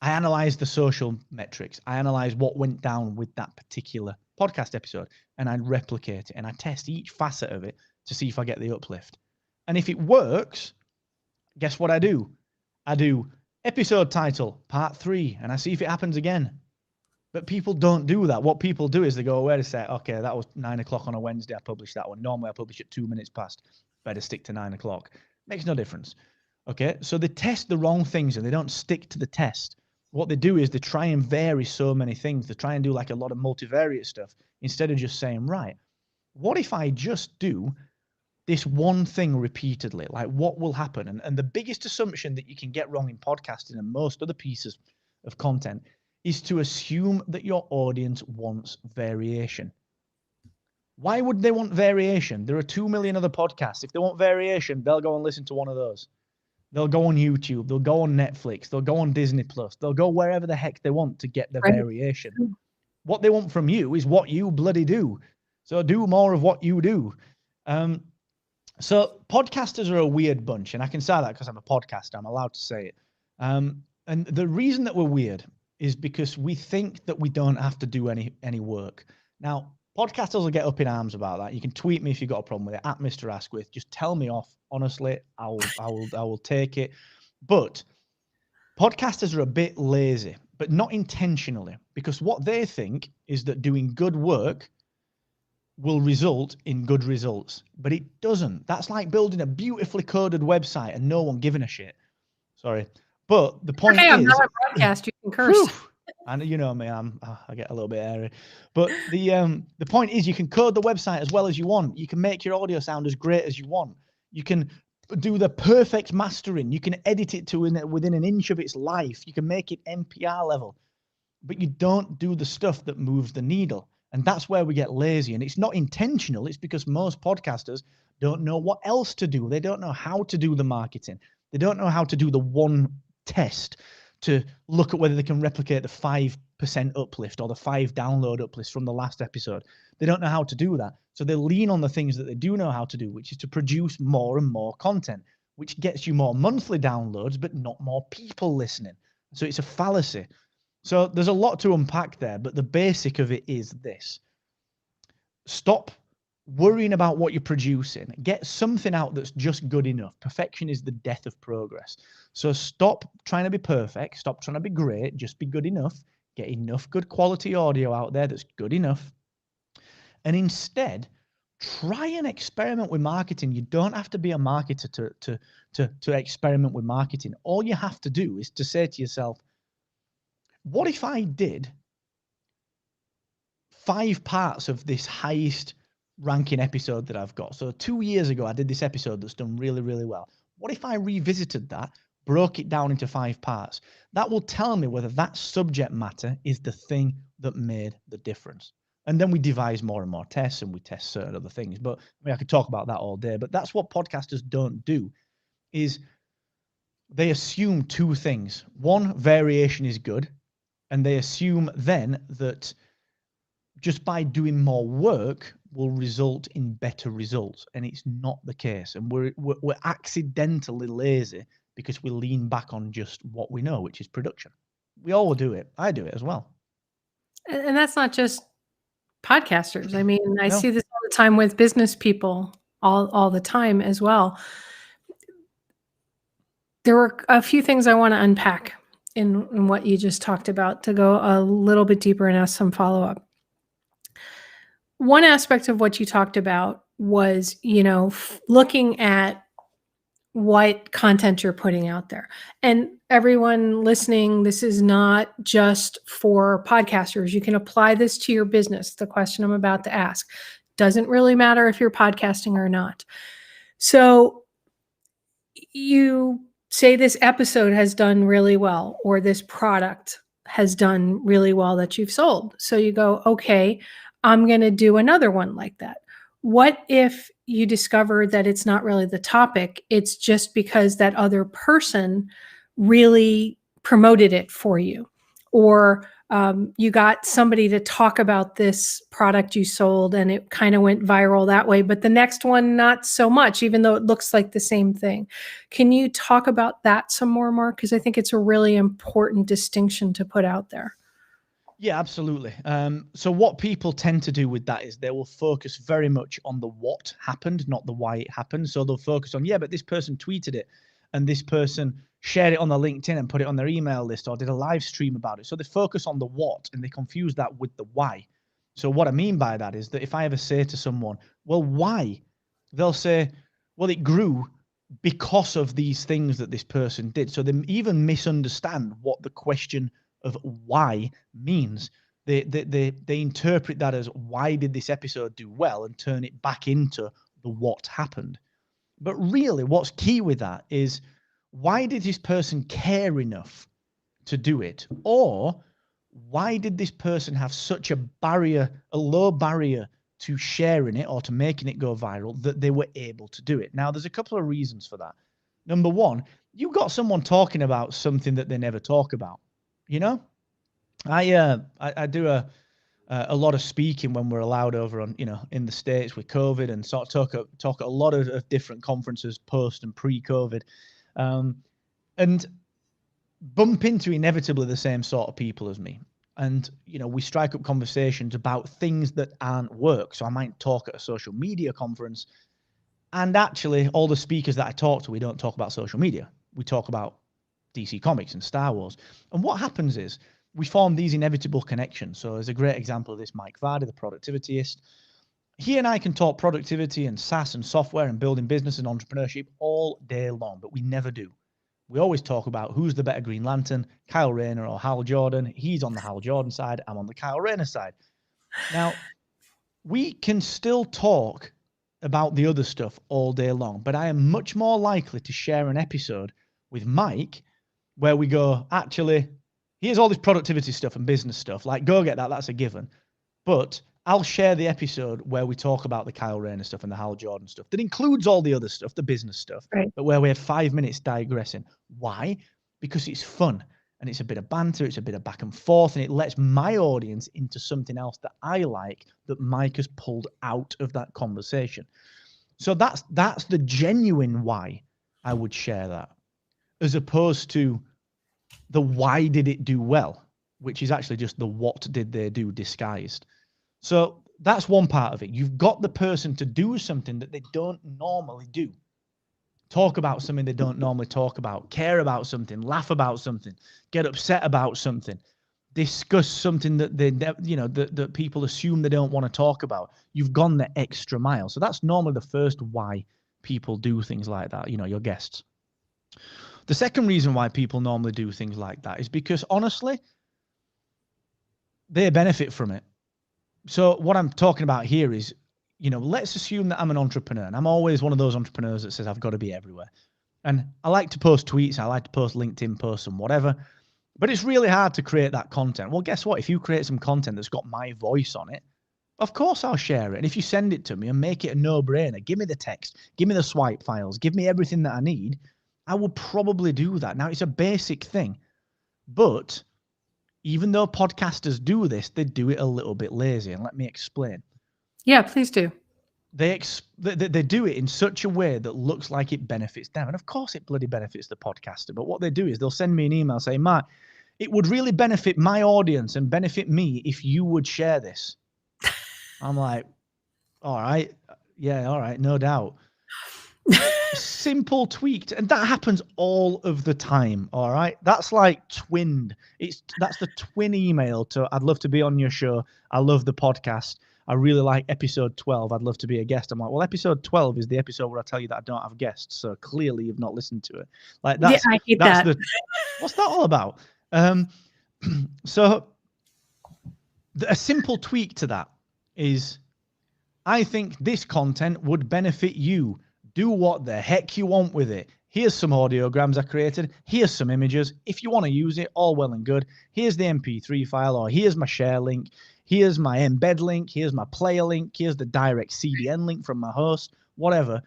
I analyze the social metrics. I analyze what went down with that particular podcast episode and I replicate it and I test each facet of it to see if I get the uplift. And if it works, guess what I do? I do episode title, Part 3, and I see if it happens again. But people don't do that. What people do is they go, wait a sec, okay, that was 9 o'clock on a Wednesday, I published that one. Normally I publish it 2 minutes past. Better stick to 9 o'clock. Makes no difference. Okay, so they test the wrong things and they don't stick to the test. What they do is they try and vary so many things. They try and do like a lot of multivariate stuff instead of just saying, right, what if I just do this one thing repeatedly? Like, what will happen? And the biggest assumption that you can get wrong in podcasting and most other pieces of content is to assume that your audience wants variation. Why would they want variation? There are 2 million other podcasts. If they want variation, they'll go and listen to one of those. They'll go on YouTube. They'll go on Netflix. They'll go on Disney Plus. They'll go wherever the heck they want to get the variation. What they want from you is what you bloody do. So do more of what you do. So podcasters are a weird bunch, and I can say that because I'm a podcaster. I'm allowed to say it. And the reason that we're weird is because we think that we don't have to do any work. Now, podcasters will get up in arms about that. You can tweet me if you've got a problem with it, at Mr. Asquith. Just tell me off. Honestly, I will take it. But podcasters are a bit lazy, but not intentionally, because what they think is that doing good work will result in good results, but it doesn't. That's like building a beautifully coded website and no one giving a shit. Sorry, but the point is, I'm not a broadcast. You can curse. And you know me, I get a little bit airy. But the point is, you can code the website as well as you want. You can make your audio sound as great as you want. You can do the perfect mastering. You can edit it to within an inch of its life. You can make it NPR level, but you don't do the stuff that moves the needle. And that's where we get lazy. And it's not intentional. It's because most podcasters don't know what else to do. They don't know how to do the marketing. They don't know how to do the one test to look at whether they can replicate the 5% uplift or the 5 download uplift from the last episode. They don't know how to do that. So they lean on the things that they do know how to do, which is to produce more and more content, which gets you more monthly downloads, but not more people listening. So it's a fallacy. So there's a lot to unpack there, but the basic of it is this. Stop worrying about what you're producing. Get something out that's just good enough. Perfection is the death of progress. So stop trying to be perfect. Stop trying to be great. Just be good enough. Get enough good quality audio out there that's good enough. And instead, try and experiment with marketing. You don't have to be a marketer to experiment with marketing. All you have to do is to say to yourself, what if I did 5 parts of this highest ranking episode that I've got? So 2 years ago, I did this episode that's done really, really well. What if I revisited that, broke it down into 5 parts? That will tell me whether that subject matter is the thing that made the difference. And then we devise more and more tests and we test certain other things. But I mean, I could talk about that all day, but that's what podcasters don't do, is they assume 2 things. One, variation is good. And they assume then that just by doing more work will result in better results. And it's not the case. And we're accidentally lazy because we lean back on just what we know, which is production. We all do it. I do it as well. And that's not just podcasters. I mean, I No. see this all the time with business people all the time as well. There were a few things I want to unpack in what you just talked about to go a little bit deeper and ask some follow-up. One aspect of what you talked about was, looking at what content you're putting out there. And everyone listening, this is not just for podcasters. You can apply this to your business. The question I'm about to ask doesn't really matter if you're podcasting or not. So you say this episode has done really well, or this product has done really well that you've sold. So you go, okay, I'm going to do another one like that. What if you discover that it's not really the topic? It's just because that other person really promoted it for you, or you got somebody to talk about this product you sold and it kind of went viral that way, but the next one, not so much, even though it looks like the same thing. Can you talk about that some more, Mark? Because I think it's a really important distinction to put out there. Yeah, absolutely. So what people tend to do with that is they will focus very much on the what happened, not the why it happened. So they'll focus on, yeah, but this person tweeted it and this person shared it on their LinkedIn and put it on their email list or did a live stream about it. So they focus on the what and they confuse that with the why. So what I mean by that is that if I ever say to someone, well, why? They'll say, well, it grew because of these things that this person did. So they even misunderstand what the question of why means. They interpret that as, why did this episode do well, and turn it back into the what happened. But really what's key with that is, why did this person care enough to do it? Or why did this person have such a low barrier to sharing it or to making it go viral that they were able to do it? Now, there's a couple of reasons for that. Number one, you got someone talking about something that they never talk about. I do a lot of speaking when we're allowed over on, in the States with COVID, and sort of talk at a lot of different conferences post and pre-COVID, and bump into inevitably the same sort of people as me. And, we strike up conversations about things that aren't work. So I might talk at a social media conference, and actually all the speakers that I talk to, we don't talk about social media. We talk about DC Comics and Star Wars. And what happens is we form these inevitable connections. So as a great example of this, Mike Vardy, the productivityist, he and I can talk productivity and SaaS and software and building business and entrepreneurship all day long, but we never do. We always talk about who's the better Green Lantern, Kyle Rayner or Hal Jordan. He's on the Hal Jordan side. I'm on the Kyle Rayner side. Now, we can still talk about the other stuff all day long, but I am much more likely to share an episode with Mike where we go, actually, here's all this productivity stuff and business stuff. Like, go get that. That's a given. But I'll share the episode where we talk about the Kyle Rayner stuff and the Hal Jordan stuff. That includes all the other stuff, the business stuff, Right. but where we have 5 minutes digressing. Why? Because it's fun and it's a bit of banter, it's a bit of back and forth, and it lets my audience into something else that I like that Mike has pulled out of that conversation. So that's the genuine why I would share that, as opposed to the why did it do well, which is actually just the what did they do disguised. So that's one part of it. You've got the person to do something that they don't normally do. Talk about something they don't normally talk about, care about something, laugh about something, get upset about something, discuss something that that people assume they don't want to talk about. You've gone the extra mile. So that's normally the first why people do things like that, your guests. The second reason why people normally do things like that is because, honestly, they benefit from it. So what I'm talking about here is, let's assume that I'm an entrepreneur, and I'm always one of those entrepreneurs that says I've got to be everywhere. And I like to post tweets, I like to post LinkedIn posts and whatever, but it's really hard to create that content. Well, guess what? If you create some content that's got my voice on it, of course I'll share it. And if you send it to me and make it a no-brainer, give me the text, give me the swipe files, give me everything that I need, I will probably do that. Now, it's a basic thing, but even though podcasters do this, they do it a little bit lazy. And let me explain. Yeah, please do. They do it in such a way that looks like it benefits them. And of course it bloody benefits the podcaster. But what they do is they'll send me an email saying, Mark, it would really benefit my audience and benefit me if you would share this. I'm like, all right. Yeah, all right. No doubt. Simple tweaked, and that happens all of the time. All right, that's like twinned. That's the twin email to I'd love to be on your show. I love the podcast. I really like episode 12. I'd love to be a guest. I'm like, well, episode 12 is the episode where I tell you that I don't have guests. So clearly you've not listened to it. Like that's I hate that. What's that all about? So a simple tweak to that is, I think this content would benefit you. Do what the heck you want with it. Here's some audiograms I created. Here's some images. If you want to use it, all well and good. Here's the MP3 file, or here's my share link. Here's my embed link. Here's my player link. Here's the direct CDN link from my host, whatever.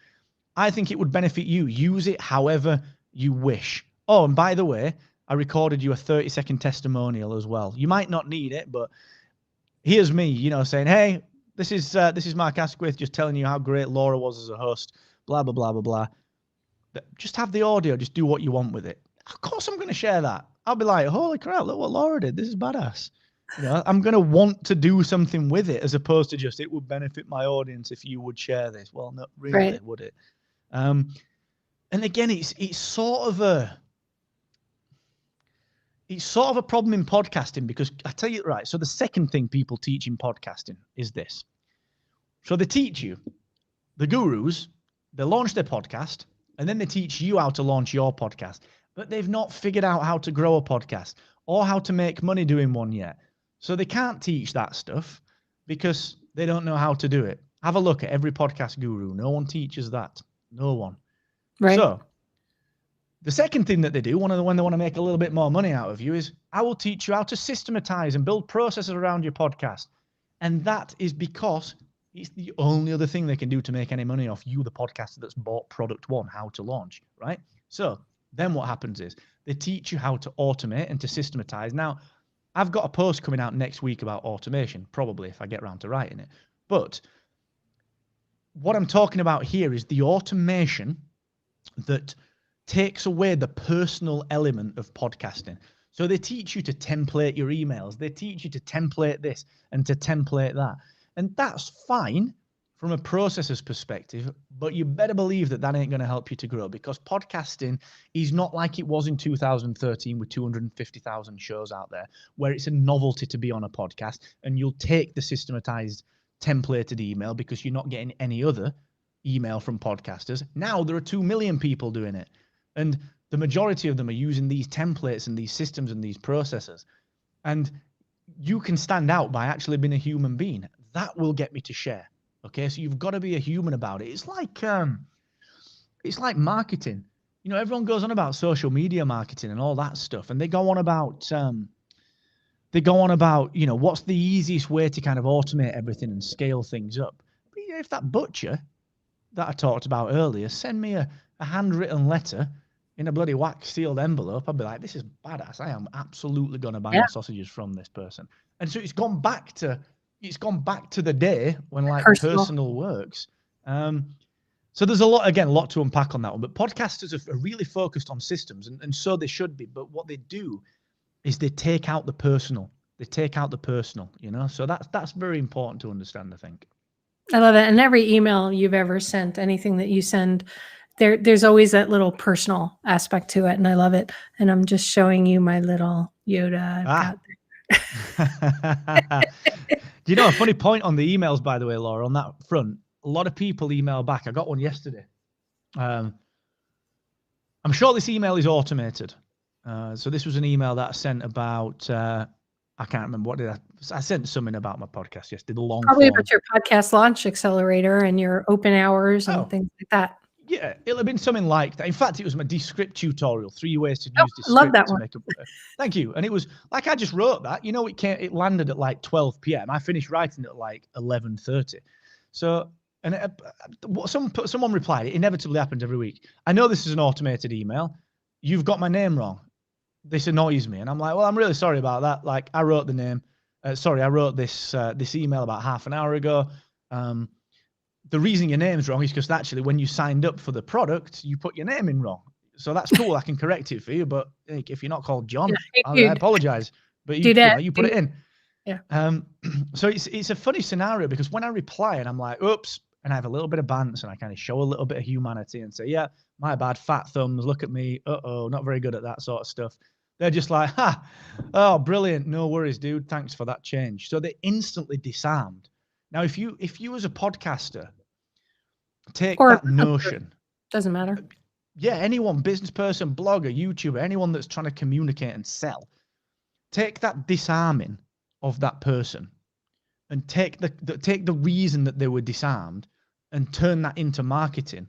I think it would benefit you. Use it however you wish. Oh, and by the way, I recorded you a 30-second testimonial as well. You might not need it, but here's me, saying, hey, this is Mark Asquith, just telling you how great Laura was as a host. Blah, blah, blah, blah, blah. Just have the audio. Just do what you want with it. Of course I'm going to share that. I'll be like, holy crap, look what Laura did. This is badass. I'm going to want to do something with it, as opposed to just, it would benefit my audience if you would share this. Well, not really, right. Would it? And again, it's sort of a problem in podcasting, because I tell you, right, so the second thing people teach in podcasting is this. So they teach you, the gurus, they launch their podcast, and then they teach you how to launch your podcast. But they've not figured out how to grow a podcast or how to make money doing one yet. So they can't teach that stuff because they don't know how to do it. Have a look at every podcast guru. No one teaches that. No one. Right. So the second thing that they do, when they want to make a little bit more money out of you, is I will teach you how to systematize and build processes around your podcast. And that is because it's the only other thing they can do to make any money off you, the podcaster that's bought product one, how to launch, right? So then what happens is they teach you how to automate and to systematize. Now, I've got a post coming out next week about automation, probably if I get around to writing it. But what I'm talking about here is the automation that takes away the personal element of podcasting. So they teach you to template your emails. They teach you to template this and to template that. And that's fine from a processor's perspective, but you better believe that ain't going to help you to grow, because podcasting is not like it was in 2013 with 250,000 shows out there, where it's a novelty to be on a podcast and you'll take the systematized templated email because you're not getting any other email from podcasters. Now there are 2 million people doing it, and the majority of them are using these templates and these systems and these processes. And you can stand out by actually being a human being. That will get me to share. Okay, so you've got to be a human about it. It's like marketing. Everyone goes on about social media marketing and all that stuff, and they go on about they go on about, you know, what's the easiest way to kind of automate everything and scale things up. But yeah, if that butcher that I talked about earlier send me a handwritten letter in a bloody wax sealed envelope, I'd be like, this is badass. I am absolutely going to buy my sausages from this person. And so it's gone back to the day when like personal works. So there's a lot to unpack on that one. But podcasters are really focused on systems, and so they should be. But what they do is they take out the personal. You know. So that's very important to understand, I think. I love it. And every email you've ever sent, anything that you send, there's always that little personal aspect to it, and I love it. And I'm just showing you my little Yoda I've got there. Do you know a funny point on the emails, by the way, Laura, on that front? A lot of people email back. I got one yesterday. I'm sure this email is automated. So this was an email that I sent about, I can't remember, what did I sent something about my podcast yesterday, the long Probably form. about your podcast launch accelerator and your open hours and things like that. Yeah, it'll have been something like that. In fact, it was my Descript tutorial, 3 ways to use Descript. Love that one. Thank you. And it was like, I just wrote that, you know, it landed at like 12 p.m. I finished writing it at like 11:30. So, and someone replied, it inevitably happens every week. I know this is an automated email. You've got my name wrong. This annoys me. And I'm like, well, I'm really sorry about that. Like, I wrote the name. I wrote this email about half an hour ago. The reason your name's wrong is because actually when you signed up for the product, you put your name in wrong. So that's cool. I can correct it for you. But if you're not called John, I apologize. But you put it in. Yeah. So it's a funny scenario because when I reply and I'm like, oops, and I have a little bit of bants and I kind of show a little bit of humanity and say, yeah, my bad, fat thumbs, look at me. Not very good at that sort of stuff. They're just like, oh, brilliant. No worries, dude. Thanks for that change. So they're instantly disarmed. Now, if you as a podcaster take that notion. Doesn't matter. Yeah, anyone, business person, blogger, YouTuber, anyone that's trying to communicate and sell, take that disarming of that person and take the reason that they were disarmed and turn that into marketing.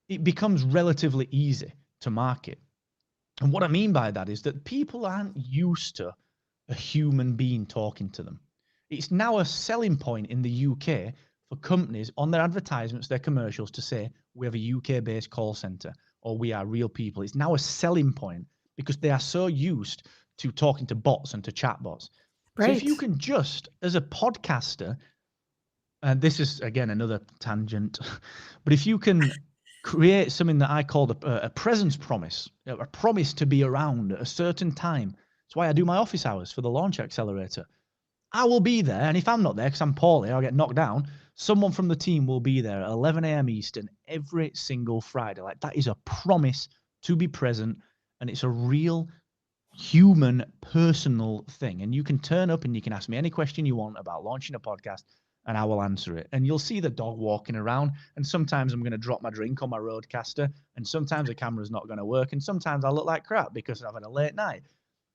It becomes relatively easy to market. And what I mean by that is that people aren't used to a human being talking to them. It's now a selling point in the UK for companies on their advertisements, their commercials, to say we have a UK-based call center or we are real people. It's now a selling point because they are so used to talking to bots and to chatbots. Right. So if you can just, as a podcaster, and this is, again, another tangent, but if you can create something that I call a presence promise, a promise to be around at a certain time. That's why I do my office hours for the Launch Accelerator. I will be there, and if I'm not there because I'm poorly, I'll get knocked down, someone from the team will be there at 11 a.m. Eastern every single Friday. Like, that is a promise to be present, and it's a real human, personal thing. And you can turn up and you can ask me any question you want about launching a podcast, and I will answer it. And you'll see the dog walking around, and sometimes I'm going to drop my drink on my Roadcaster, and sometimes the camera's not going to work, and sometimes I look like crap because I've had a late night.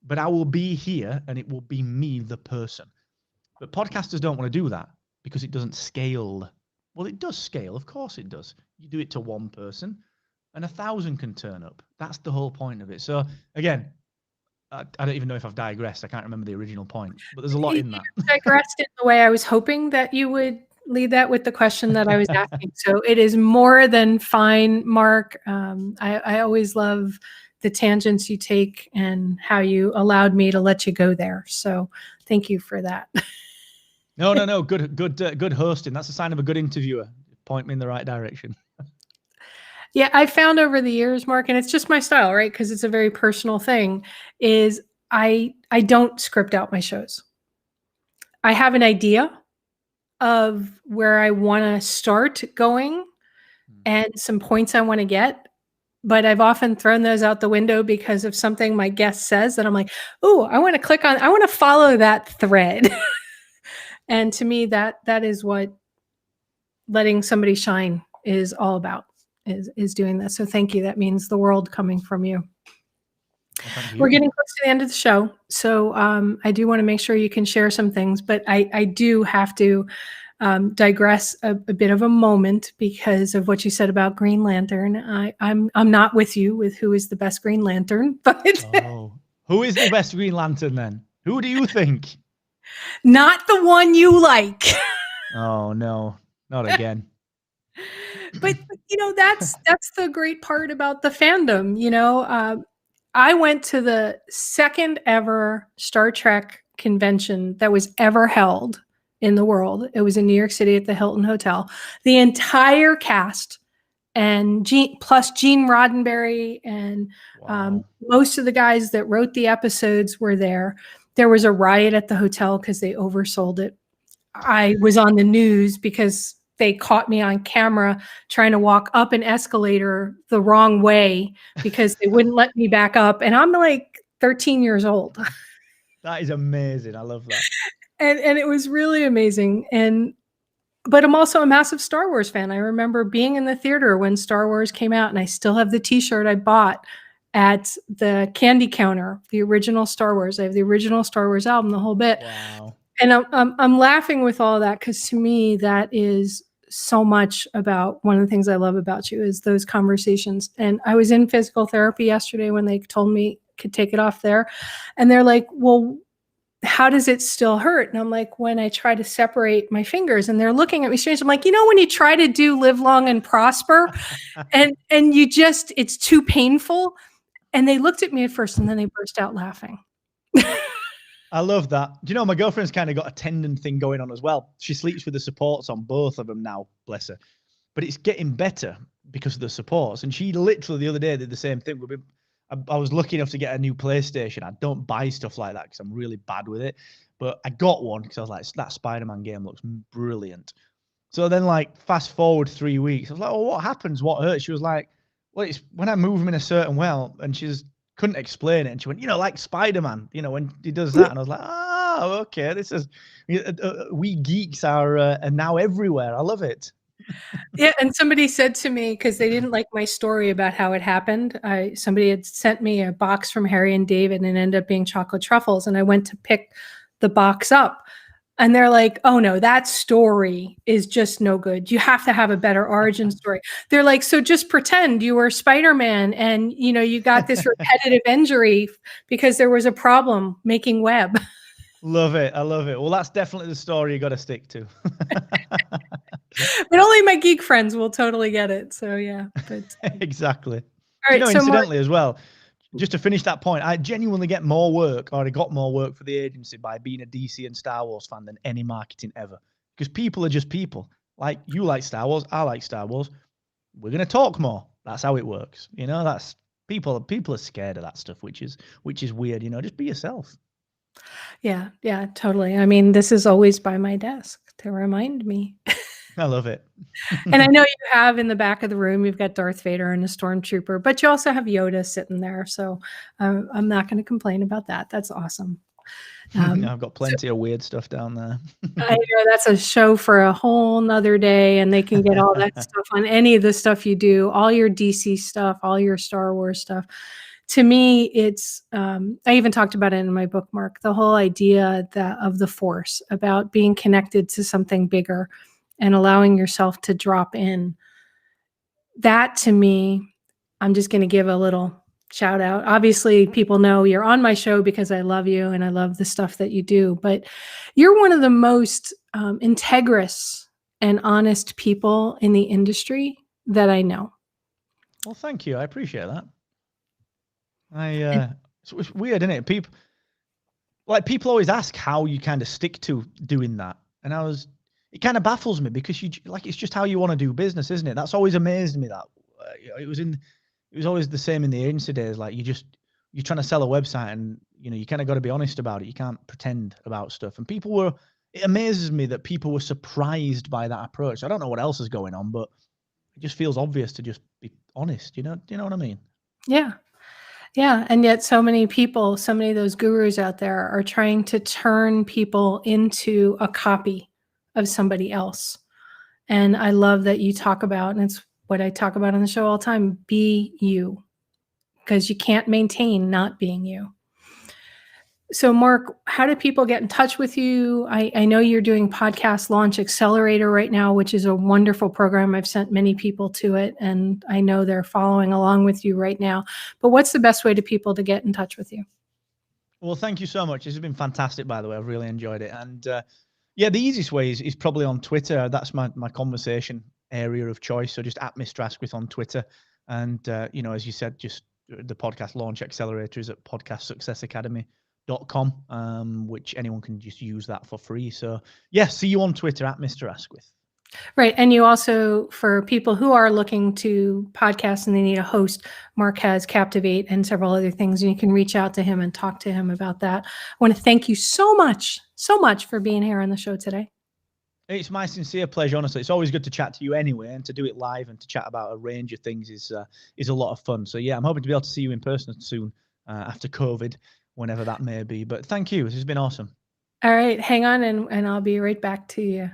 But I will be here, and it will be me, the person. But podcasters don't want to do that because it doesn't scale. Well, it does scale. Of course it does. You do it to one person, and 1,000 can turn up. That's the whole point of it. So, again, I don't even know if I've digressed. I can't remember the original point, but there's a lot in that. You digressed in the way I was hoping that you would lead that with the question that I was asking. So it is more than fine, Mark. I always love the tangents you take and how you allowed me to let you go there. So thank you for that. No. Good hosting. That's a sign of a good interviewer. Point me in the right direction. Yeah, I found over the years, Mark, and it's just my style, right? Because it's a very personal thing, is I don't script out my shows. I have an idea of where I want to start going and some points I want to get, but I've often thrown those out the window because of something my guest says that I'm like, oh, I want to follow that thread. And to me, that is what letting somebody shine is all about. Is doing this. So thank you. That means the world coming from you. Well, we're getting close to the end of the show. So I do want to make sure you can share some things, but I do have to digress a bit of a moment because of what you said about Green Lantern. I'm not with you with who is the best Green Lantern, but who is the best Green Lantern then? Who do you think? Not the one you like. Oh no, not again. But that's the great part about the fandom. I went to the second ever Star Trek convention that was ever held in the world. It was in New York City at the Hilton Hotel. The entire cast and plus Gene Roddenberry and Wow. most of the guys that wrote the episodes were there. There was a riot at the hotel because they oversold it. I was on the news because they caught me on camera trying to walk up an escalator the wrong way because they wouldn't let me back up. And I'm like 13 years old. That is amazing. I love that. And it was really amazing. But I'm also a massive Star Wars fan. I remember being in the theater when Star Wars came out, and I still have the t-shirt I bought at the candy counter, the original Star Wars. I have the original Star Wars album, the whole bit. Wow. And I'm laughing with all that because to me that is so much about one of the things I love about you is those conversations. And I was in physical therapy yesterday when they told me could take it off there, and they're like, "Well, how does it still hurt?" And I'm like, "When I try to separate my fingers." And they're looking at me strange. I'm like, when you try to do live long and prosper, and you just it's too painful. And they looked at me at first, and then they burst out laughing. I love that. Do you know, my girlfriend's kind of got a tendon thing going on as well. She sleeps with the supports on both of them now, bless her. But it's getting better because of the supports. And she literally the other day did the same thing. I was lucky enough to get a new PlayStation. I don't buy stuff like that because I'm really bad with it. But I got one because I was like, that Spider-Man game looks brilliant. So then, like, fast forward 3 weeks. I was like, "Oh, what happens? What hurts?" She was like, "Well, it's when I move them in a certain way." And she's couldn't explain it. And she went, like Spider-Man, when he does that. And I was like, "Oh, okay. This is, we geeks are now everywhere. I love it." Yeah, and somebody said to me, because they didn't like my story about how it happened, somebody had sent me a box from Harry and David, and it ended up being chocolate truffles. And I went to pick the box up. And they're like, "Oh no, that story is just no good. You have to have a better origin story." They're like, "So just pretend you were Spider-Man and you got this repetitive injury because there was a problem making web." Love it. I love it. Well, that's definitely the story you got to stick to. But only my geek friends will totally get it. So yeah. But exactly. all right. So incidentally as well, just to finish that point, I genuinely get more work, or I got more work for the agency by being a DC and Star Wars fan than any marketing ever. Because people are just people. Like, you like Star Wars, I like Star Wars. We're gonna talk more. That's how it works. That's people are scared of that stuff, which is weird. Just be yourself. Yeah, totally. I mean, this is always by my desk to remind me. I love it. And I know you have in the back of the room, you've got Darth Vader and a stormtrooper, but you also have Yoda sitting there. So I'm not going to complain about that. That's awesome. I've got plenty of weird stuff down there. I know that's a show for a whole nother day, and they can get all that stuff on any of the stuff you do, all your DC stuff, all your Star Wars stuff. To me, it's, I even talked about it in my bookmark, the whole idea of the Force, about being connected to something bigger and allowing yourself to drop in. That to me, I'm just going to give a little shout out. Obviously, people know you're on my show because I love you and I love the stuff that you do, but you're one of the most integrous and honest people in the industry that I know. Well, thank you. I appreciate that. It's weird, isn't it? People always ask how you kind of stick to doing that. And it kind of baffles me because it's just how you want to do business, isn't it? That's always amazed me that it was always the same in the agency days. Like, you're trying to sell a website and, you kind of got to be honest about it. You can't pretend about stuff. And it amazes me that people were surprised by that approach. I don't know what else is going on, but it just feels obvious to just be honest. Do you know what I mean? Yeah. Yeah. And yet so many people, so many of those gurus out there are trying to turn people into a copy of somebody else. And I love that you talk about, and it's what I talk about on the show all the time, be you, because you can't maintain not being you. So Mark, how do people get in touch with you? I know you're doing Podcast Launch Accelerator right now, which is a wonderful program. I've sent many people to it, and I know they're following along with you right now. But what's the best way to people to get in touch with you? Well, thank you so much. This has been fantastic, by the way. I've really enjoyed it. And yeah, the easiest way is probably on Twitter. That's my conversation area of choice. So just at Mr. Asquith on Twitter. And, as you said, just the podcast launch accelerator is at podcastsuccessacademy.com, which anyone can just use that for free. So yeah, see you on Twitter at Mr. Asquith. Right. And you also, for people who are looking to podcast and they need a host, Mark has Captivate and several other things, and you can reach out to him and talk to him about that. I want to thank you so much for being here on the show today. It's my sincere pleasure, honestly. It's always good to chat to you anyway, and to do it live and to chat about a range of things is a lot of fun. So yeah, I'm hoping to be able to see you in person soon after COVID, whenever that may be. But thank you. This has been awesome. All right. Hang on, and I'll be right back to you.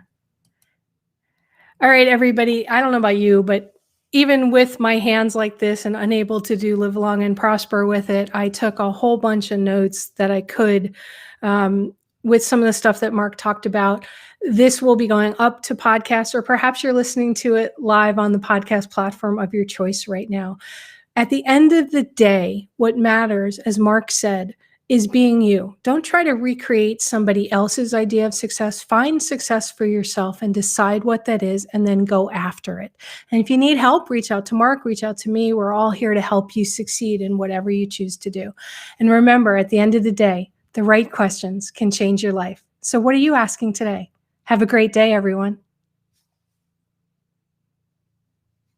All right, everybody. I don't know about you, but even with my hands like this and unable to do Live Long and Prosper with it, I took a whole bunch of notes that I could with some of the stuff that Mark talked about. This will be going up to podcast, or perhaps you're listening to it live on the podcast platform of your choice right now. At the end of the day, what matters, as Mark said, is being you. Don't try to recreate somebody else's idea of success. Find success for yourself and decide what that is, and then go after it. And if you need help, reach out to Mark, reach out to me. We're all here to help you succeed in whatever you choose to do. And remember, at the end of the day, the right questions can change your life. So what are you asking today? Have a great day, everyone.